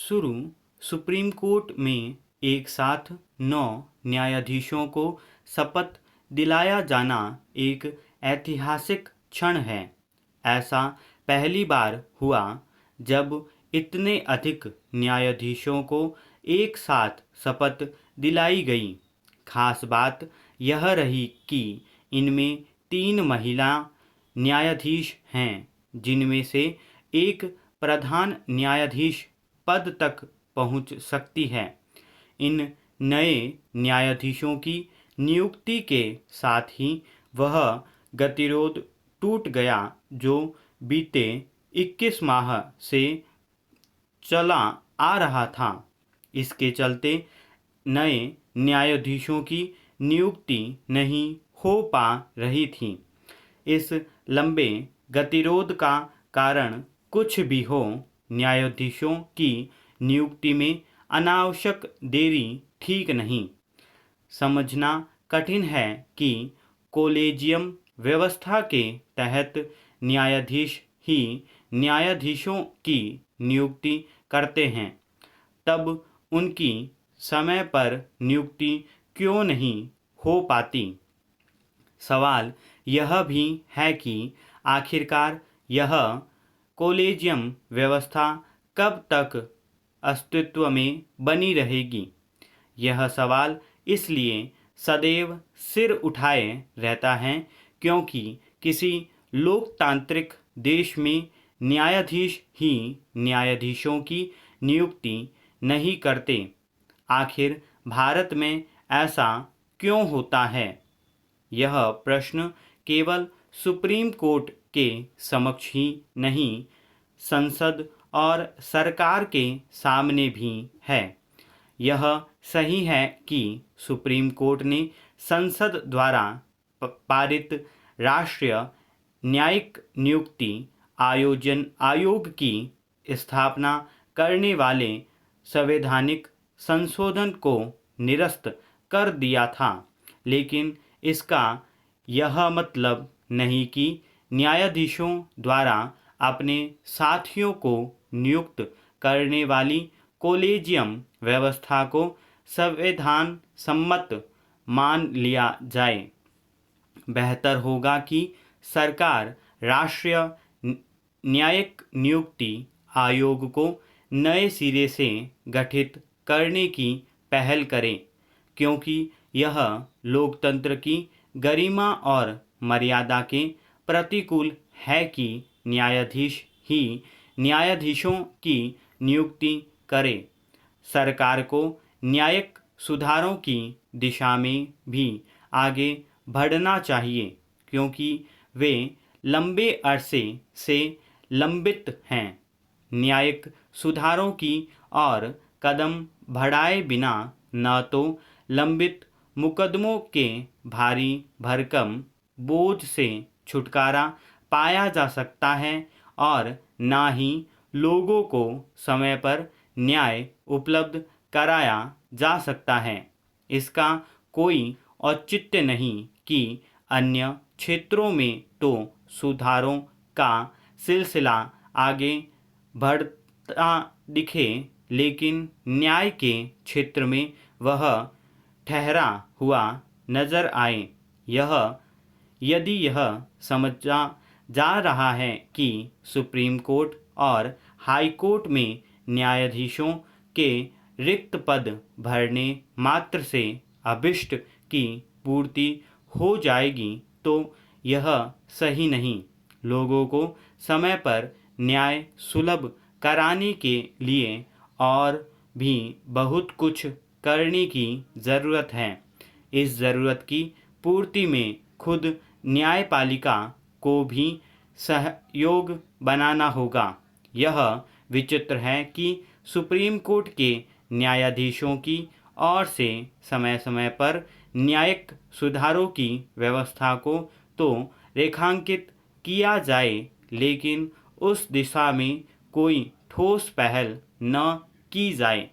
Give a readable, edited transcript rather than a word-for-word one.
शुरू supreme court में एक साथ 9 न्यायाधीशों को शपथ दिलाया जाना एक ऐतिहासिक क्षण है। ऐसा पहली बार हुआ जब इतने अधिक न्यायाधीशों को एक साथ शपथ दिलाई गई। खास बात यह रही कि इनमें 3 महिला न्यायाधीश हैं, जिनमें से एक प्रधान न्यायाधीश पद तक पहुंच सकती है। इन नए न्यायाधीशों की नियुक्ति के साथ ही वह गतिरोध टूट गया जो बीते 21 माह से चला आ रहा था। इसके चलते नए न्यायाधीशों की नियुक्ति नहीं हो पा रही थी। इस लंबे गतिरोध का कारण कुछ भी हो, न्यायाधीशों की नियुक्ति में अनावश्यक देरी ठीक नहीं। समझना कठिन है कि कॉलेजियम व्यवस्था के तहत न्यायाधीश ही न्यायाधीशों की नियुक्ति करते हैं, तब उनकी समय पर नियुक्ति क्यों नहीं हो पाती? सवाल यह भी है कि आखिरकार यह कॉलेजियम व्यवस्था कब तक अस्तित्व में बनी रहेगी? यह सवाल इसलिए सदैव सिर उठाए रहता है क्योंकि किसी लोकतांत्रिक देश में न्यायाधीश ही न्यायाधीशों की नियुक्ति नहीं करते। आखिर भारत में ऐसा क्यों होता है? यह प्रश्न केवल सुप्रीम कोर्ट के समक्ष ही नहीं, संसद और सरकार के सामने भी है। यह सही है कि सुप्रीम कोर्ट ने संसद द्वारा पारित राष्ट्रीय न्यायिक नियुक्ति आयोग की स्थापना करने वाले संवैधानिक संशोधन को निरस्त कर दिया था, लेकिन इसका यह मतलब नहीं कि न्यायाधीशों द्वारा अपने साथियों को नियुक्त करने वाली कॉलेजियम व्यवस्था को संवैधान सम्मत मान लिया जाए। बेहतर होगा कि सरकार राष्ट्रीय न्यायिक नियुक्ति आयोग को नए सिरे से गठित करने की पहल करे, क्योंकि यह लोकतंत्र की गरिमा और मर्यादा के प्रतिकूल है कि न्यायाधीश ही न्यायाधीशों की नियुक्ति करे। सरकार को न्यायिक सुधारों की दिशा में भी आगे बढ़ना चाहिए, क्योंकि वे लंबे अरसे से लंबित हैं। न्यायिक सुधारों की और कदम बढ़ाए बिना न तो लंबित मुकदमों के भारी भरकम बोझ से छुटकारा पाया जा सकता है और न ही लोगों को समय पर न्याय उपलब्ध कराया जा सकता है। इसका कोई औचित्य नहीं कि अन्य क्षेत्रों में तो सुधारों का सिलसिला आगे बढ़ता दिखे, लेकिन न्याय के क्षेत्र में वह ठहरा हुआ नजर आए। यदि यह समझा जा रहा है कि सुप्रीम कोर्ट और हाई कोर्ट में न्यायाधीशों के रिक्त पद भरने मात्र से अभिष्ट की पूर्ति हो जाएगी, तो यह सही नहीं। लोगों को समय पर न्याय सुलभ कराने के लिए और भी बहुत कुछ करने की ज़रूरत है। इस ज़रूरत की पूर्ति में खुद न्यायपालिका को भी सहयोग बनाना होगा। यह विचित्र है कि सुप्रीम कोर्ट के न्यायाधीशों की ओर से समय समय पर न्यायिक सुधारों की व्यवस्था को तो रेखांकित किया जाए, लेकिन उस दिशा में कोई ठोस पहल न की जाए।